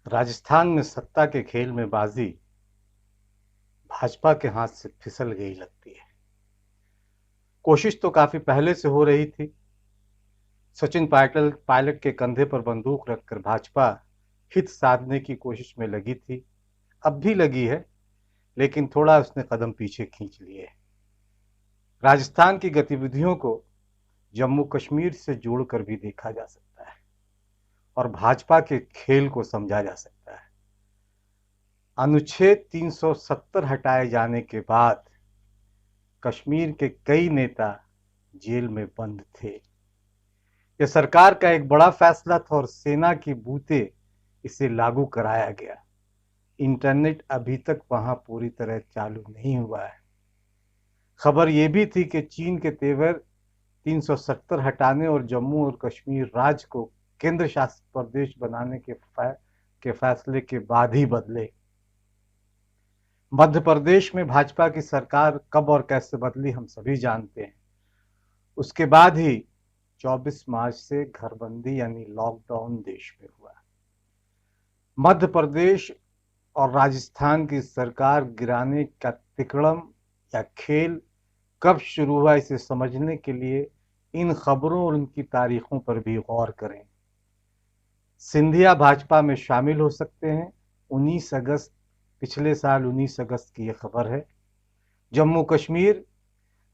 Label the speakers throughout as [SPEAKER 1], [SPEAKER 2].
[SPEAKER 1] राजस्थान में सत्ता के खेल में बाजी भाजपा के हाथ से फिसल गई लगती है। कोशिश तो काफी पहले से हो रही थी। सचिन पायलट के कंधे पर बंदूक रखकर भाजपा हित साधने की कोशिश में लगी थी। अब भी लगी है, लेकिन थोड़ा उसने कदम पीछे खींच लिए है। राजस्थान की गतिविधियों को जम्मू कश्मीर से जोड़कर भी देखा जा सकता है और भाजपा के खेल को समझा जा सकता है। अनुच्छेद 370 हटाए जाने के बाद कश्मीर के कई नेता जेल में बंद थे। यह सरकार का एक बड़ा फैसला था और सेना की बूते इसे लागू कराया गया। इंटरनेट अभी तक वहां पूरी तरह चालू नहीं हुआ है। खबर यह भी थी कि चीन के तेवर 370 हटाने और जम्मू और कश्मीर राज्य को केंद्र शासित प्रदेश बनाने के फैसले के बाद ही बदले। मध्य प्रदेश में भाजपा की सरकार कब और कैसे बदली हम सभी जानते हैं। उसके बाद ही 24 मार्च से घरबंदी यानी लॉकडाउन देश में हुआ। मध्य प्रदेश और राजस्थान की सरकार गिराने का तिकड़म या खेल कब शुरू हुआ, इसे समझने के लिए इन खबरों और उनकी तारीखों पर भी गौर करें। सिंधिया भाजपा में शामिल हो सकते हैं। 19 अगस्त पिछले साल 19 अगस्त की यह खबर है। जम्मू कश्मीर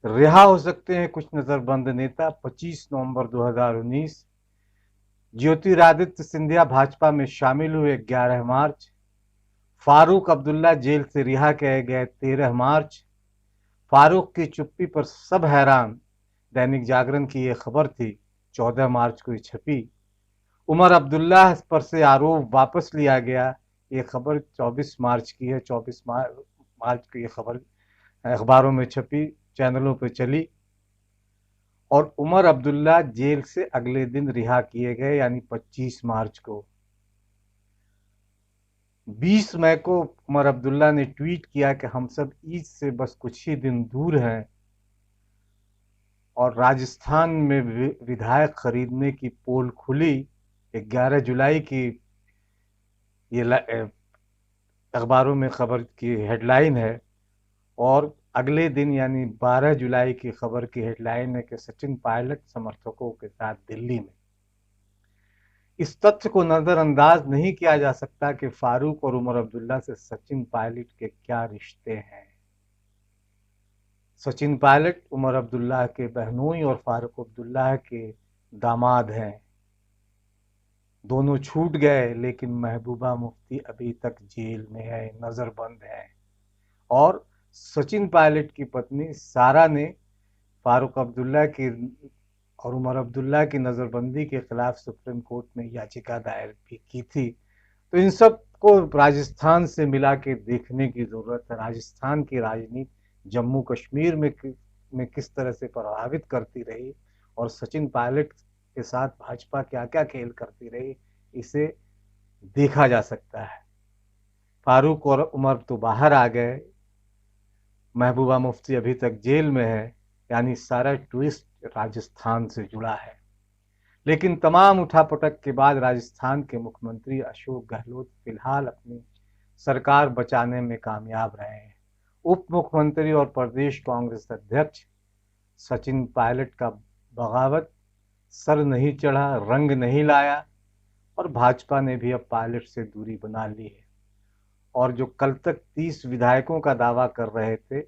[SPEAKER 1] रिहा हो सकते हैं कुछ नजरबंद नेता 25 नवंबर 2019। ज्योतिरादित्य सिंधिया भाजपा में शामिल हुए 11 मार्च। फारूक अब्दुल्ला जेल से रिहा किए गए 13 मार्च। फारूक की चुप्पी पर सब हैरान। दैनिक जागरण की यह खबर थी, 14 मार्च को छपी। उमर अब्दुल्ला पर से आरोप वापस लिया गया। ये खबर 24 मार्च की है। 24 मार्च को ये खबर अखबारों में छपी, चैनलों पर चली और उमर अब्दुल्ला जेल से अगले दिन रिहा किए गए, यानी 25 मार्च को। 20 मई को उमर अब्दुल्ला ने ट्वीट किया कि हम सब ईद से बस कुछ ही दिन दूर हैं और राजस्थान में विधायक खरीदने की पोल खुली। 11 जुलाई की ये अखबारों में खबर की हेडलाइन है और अगले दिन यानी 12 जुलाई की खबर की हेडलाइन है कि सचिन पायलट समर्थकों के साथ दिल्ली में। इस तथ्य को नजरअंदाज नहीं किया जा सकता कि फारूक और उमर अब्दुल्ला से सचिन पायलट के क्या रिश्ते हैं। सचिन पायलट उमर अब्दुल्ला के बहनोई और फारूक अब्दुल्ला के दामाद हैं। दोनों छूट गए, लेकिन महबूबा मुफ्ती अभी तक जेल में है, नजरबंद है। और सचिन पायलट की पत्नी सारा ने फारूक अब्दुल्ला की और उमर अब्दुल्ला की नजरबंदी के खिलाफ सुप्रीम कोर्ट में याचिका दायर भी की थी। तो इन सब को राजस्थान से मिला के देखने की जरूरत है। राजस्थान की राजनीति जम्मू कश्मीर में किस तरह से प्रभावित करती रही और सचिन पायलट के साथ भाजपा क्या क्या खेल करती रही, इसे देखा जा सकता है। फारूक और उमर तो बाहर आ गए, महबूबा मुफ्ती अभी तक जेल में है, यानी सारा ट्विस्ट राजस्थान से जुड़ा है। लेकिन तमाम उठापटक के बाद राजस्थान के मुख्यमंत्री अशोक गहलोत फिलहाल अपनी सरकार बचाने में कामयाब रहे हैं। उप मुख्यमंत्री और प्रदेश कांग्रेस अध्यक्ष सचिन पायलट का बगावत सर नहीं चढ़ा, रंग नहीं लाया और भाजपा ने भी अब पायलट से दूरी बना ली है। और जो कल तक 30 विधायकों का दावा कर रहे थे,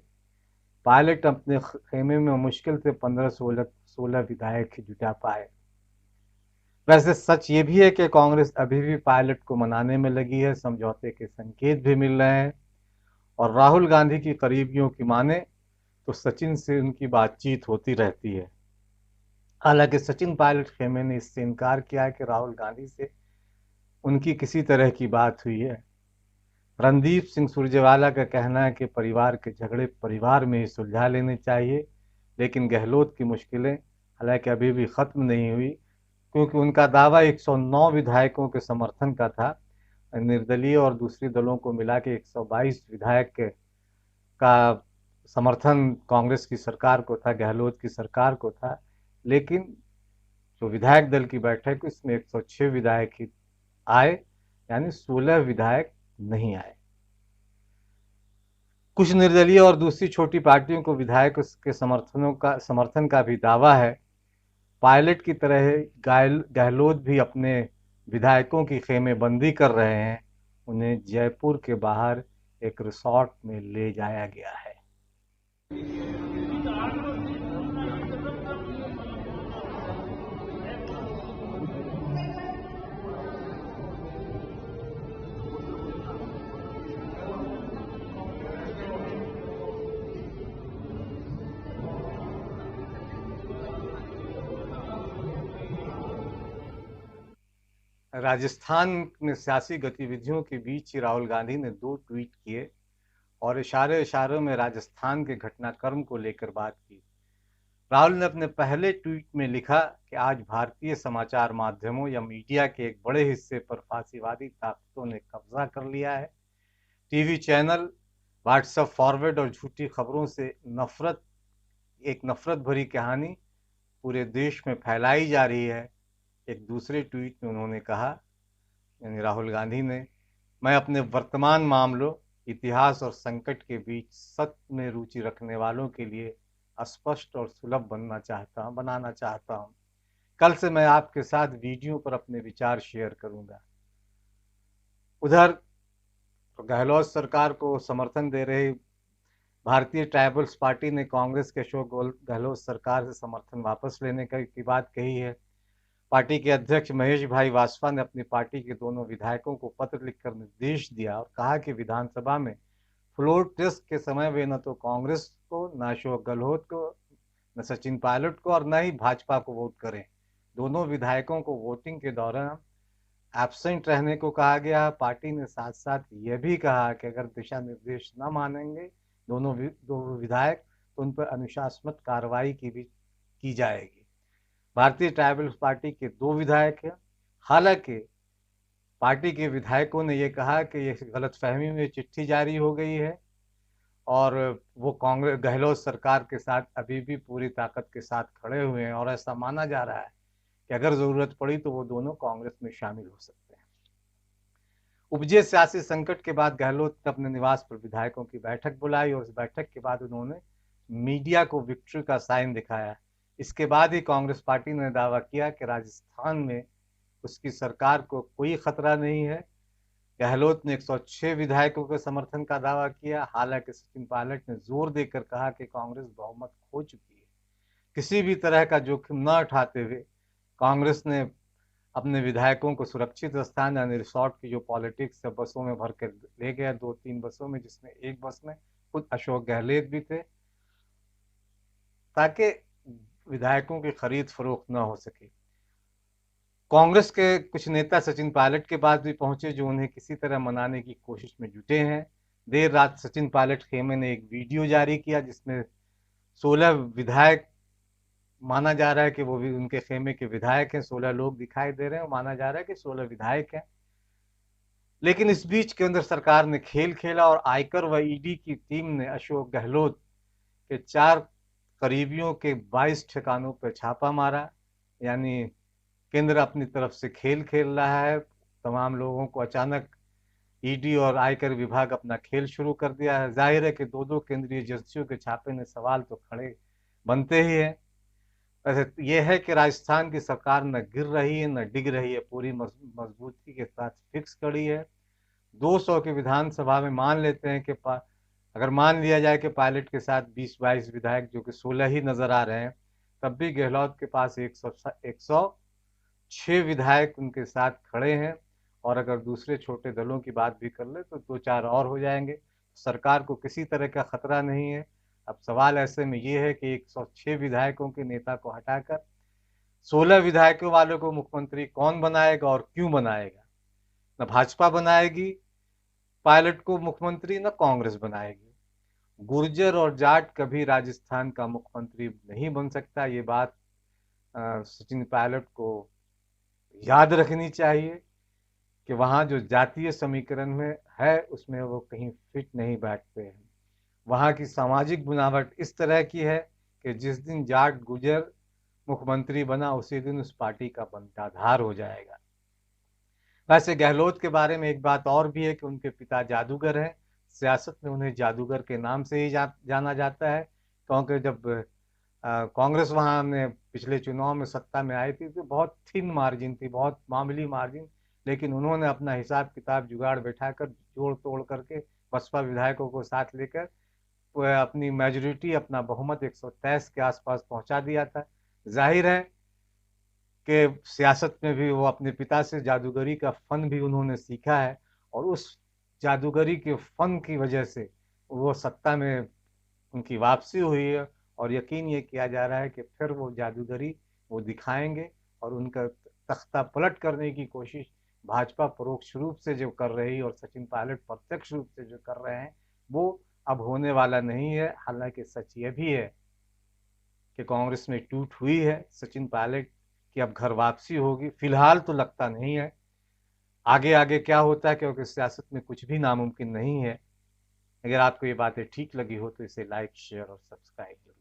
[SPEAKER 1] पायलट अपने खेमे में मुश्किल से 15-16 विधायक ही जुटा पाए। वैसे सच ये भी है कि कांग्रेस अभी भी पायलट को मनाने में लगी है। समझौते के संकेत भी मिल रहे हैं और राहुल गांधी की करीबियों की माने तो सचिन से उनकी बातचीत होती रहती है। हालांकि सचिन पायलट खेमे ने इससे इनकार किया है कि राहुल गांधी से उनकी किसी तरह की बात हुई है। रणदीप सिंह सुरजेवाला का कहना है कि परिवार के झगड़े परिवार में ही सुलझा लेने चाहिए, लेकिन गहलोत की मुश्किलें हालांकि अभी भी खत्म नहीं हुई, क्योंकि उनका दावा 109 विधायकों के समर्थन का था। निर्दलीय और दूसरी दलों को मिला के 122 विधायक का समर्थन कांग्रेस की सरकार को था, गहलोत की सरकार को था। लेकिन जो विधायक दल की बैठक, इसमें 106 विधायक ही आए, यानी 16 विधायक नहीं आए। कुछ निर्दलीय और दूसरी छोटी पार्टियों को विधायक के समर्थन का भी दावा है। पायलट की तरह गहलोत भी अपने विधायकों की खेमेबंदी कर रहे हैं। उन्हें जयपुर के बाहर एक रिसोर्ट में ले जाया गया है। राजस्थान में सियासी गतिविधियों के बीच ही राहुल गांधी ने 2 ट्वीट किए और इशारे इशारों में राजस्थान के घटनाक्रम को लेकर बात की। राहुल ने अपने पहले ट्वीट में लिखा कि आज भारतीय समाचार माध्यमों या मीडिया के एक बड़े हिस्से पर फासीवादी ताकतों ने कब्जा कर लिया है। टीवी चैनल, व्हाट्सएप फॉरवर्ड और झूठी खबरों से नफरत भरी कहानी पूरे देश में फैलाई जा रही है। एक दूसरे ट्वीट में उन्होंने कहा, यानी राहुल गांधी ने, मैं अपने वर्तमान मामलों, इतिहास और संकट के बीच सत्य में रुचि रखने वालों के लिए स्पष्ट और सुलभ बनाना चाहता हूं। कल से मैं आपके साथ वीडियो पर अपने विचार शेयर करूंगा। उधर गहलोत सरकार को समर्थन दे रही भारतीय ट्राइबल्स पार्टी ने कांग्रेस के अशोक गहलोत सरकार से समर्थन वापस लेने की बात कही है। पार्टी के अध्यक्ष महेश भाई वासवा ने अपनी पार्टी के दोनों विधायकों को पत्र लिखकर निर्देश दिया और कहा कि विधानसभा में फ्लोर टेस्ट के समय वे न तो कांग्रेस को, न अशोक गहलोत को, न सचिन पायलट को और न ही भाजपा को वोट करें। दोनों विधायकों को वोटिंग के दौरान एब्सेंट रहने को कहा गया। पार्टी ने साथ साथ यह भी कहा कि अगर दिशा निर्देश न मानेंगे दो विधायक तो उन पर अनुशासनात्मक कार्रवाई की जाएगी। भारतीय ट्राइबल्स पार्टी के 2 विधायक हैं। हालांकि पार्टी के विधायकों ने यह कहा कि यह गलतफहमी में चिट्ठी जारी हो गई है और वो कांग्रेस गहलोत सरकार के साथ अभी भी पूरी ताकत के साथ खड़े हुए हैं और ऐसा माना जा रहा है कि अगर जरूरत पड़ी तो वो दोनों कांग्रेस में शामिल हो सकते हैं। उपजे सियासी संकट के बाद गहलोत ने अपने निवास पर विधायकों की बैठक बुलाई और इस बैठक के बाद उन्होंने मीडिया को विक्ट्री का साइन दिखाया। इसके बाद ही कांग्रेस पार्टी ने दावा किया कि राजस्थान में उसकी सरकार को कोई खतरा नहीं है। गहलोत ने 106 विधायकों के समर्थन का दावा किया। हालांकि सचिन पायलट ने जोर देकर कहा कि कांग्रेस बहुमत खो चुकी है। किसी भी तरह का जोखिम न उठाते हुए कांग्रेस ने अपने विधायकों को सुरक्षित स्थान यानी रिसोर्ट की जो पॉलिटिक्स है बसों में भर कर ले गया, 2-3 बसों में, जिसमें एक बस में खुद अशोक गहलोत भी थे, ताकि विधायकों की खरीद फरोख्त न हो सके। कांग्रेस के कुछ नेता सचिन पायलट के पास भी पहुंचे जो उन्हें किसी तरह मनाने की कोशिश में जुटे हैं। देर रात सचिन पायलट खेमे ने एक वीडियो जारी किया जिसमें 16 विधायक, माना जा रहा है कि वो भी उनके खेमे के विधायक हैं, 16 लोग दिखाई दे रहे हैं, माना जा रहा है कि 16 विधायक हैं। लेकिन इस बीच केंद्र सरकार ने खेल खेला और आयकर व ईडी की टीम ने अशोक गहलोत के 4 करीबियों के 22 ठिकानों पर छापा मारा। यानी केंद्र अपनी तरफ से खेल खेल रहा है। तमाम लोगों को अचानक ईडी और आयकर विभाग अपना खेल शुरू कर दिया है। जाहिर है कि 2-2 केंद्रीय एजेंसियों के छापे ने सवाल तो खड़े बनते ही हैं। वैसे यह है कि राजस्थान की सरकार न गिर रही है न डिग रही है, पूरी मजबूती के साथ फिक्स खड़ी है। 200 की विधानसभा में मान लेते हैं कि अगर मान लिया जाए कि पायलट के साथ 20-22 विधायक जो कि 16 ही नजर आ रहे हैं, तब भी गहलोत के पास 106 विधायक उनके साथ खड़े हैं और अगर दूसरे छोटे दलों की बात भी कर ले तो 2-4 और हो जाएंगे। सरकार को किसी तरह का खतरा नहीं है। अब सवाल ऐसे में ये है कि 106 विधायकों के नेता को हटाकर 16 विधायकों वालों को मुख्यमंत्री कौन बनाएगा और क्यों बनाएगा? न भाजपा बनाएगी पायलट को मुख्यमंत्री, न कांग्रेस बनाएगी। गुर्जर और जाट कभी राजस्थान का मुख्यमंत्री नहीं बन सकता। ये बात सचिन पायलट को याद रखनी चाहिए कि वहाँ जो जातीय समीकरण में है उसमें वो कहीं फिट नहीं बैठते हैं। वहाँ की सामाजिक बनावट इस तरह की है कि जिस दिन जाट गुर्जर मुख्यमंत्री बना उसी दिन उस पार्टी का बंटाधार हो जाएगा। वैसे गहलोत के बारे में एक बात और भी है कि उनके पिता जादूगर हैं। सियासत में उन्हें जादूगर के नाम से ही जाना जाता है, क्योंकि जब कांग्रेस वहां में पिछले चुनाव में सत्ता में आई थी तो बहुत थिन मार्जिन थी, बहुत मामूली मार्जिन, लेकिन उन्होंने अपना हिसाब किताब जुगाड़ बैठाकर जोड़ तोड़ करके बसपा विधायकों को साथ लेकर वह अपनी मेजोरिटी, अपना बहुमत 123 के आसपास पहुंचा दिया था। जाहिर है कि सियासत में भी वो अपने पिता से जादूगरी का फन भी उन्होंने सीखा है, और उस जादूगरी के फन की वजह से वो सत्ता में उनकी वापसी हुई है। और यकीन ये किया जा रहा है कि फिर वो जादूगरी वो दिखाएंगे, और उनका तख्ता पलट करने की कोशिश भाजपा परोक्ष रूप से जो कर रही है और सचिन पायलट प्रत्यक्ष रूप से जो कर रहे हैं, वो अब होने वाला नहीं है। हालांकि सच ये भी है कि कांग्रेस में टूट हुई है, सचिन पायलट की अब घर वापसी होगी, फिलहाल तो लगता नहीं है। आगे आगे क्या होता है, क्योंकि सियासत में कुछ भी नामुमकिन नहीं है। अगर आपको ये बातें ठीक लगी हो तो इसे लाइक, शेयर और सब्सक्राइब जरूर।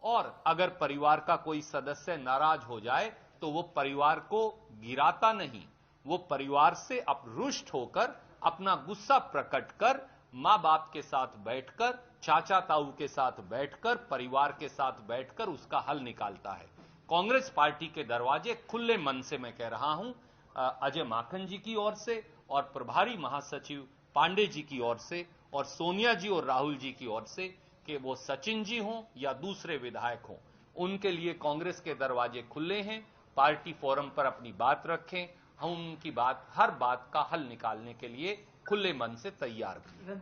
[SPEAKER 2] और अगर परिवार का कोई सदस्य नाराज हो जाए तो वो परिवार को गिराता नहीं, वो परिवार से रुष्ट होकर अपना गुस्सा प्रकट कर मां बाप के साथ बैठकर, चाचा ताऊ के साथ बैठकर, परिवार के साथ बैठकर उसका हल निकालता है। कांग्रेस पार्टी के दरवाजे खुले मन से मैं कह रहा हूं, अजय माकन जी की ओर से और प्रभारी महासचिव पांडे जी की ओर से और सोनिया जी और राहुल जी की ओर से, कि वो सचिन जी हों या दूसरे विधायक हों, उनके लिए कांग्रेस के दरवाजे खुले हैं। पार्टी फोरम पर अपनी बात रखें, हम उनकी बात, हर बात का हल निकालने के लिए खुले मन से तैयार हैं।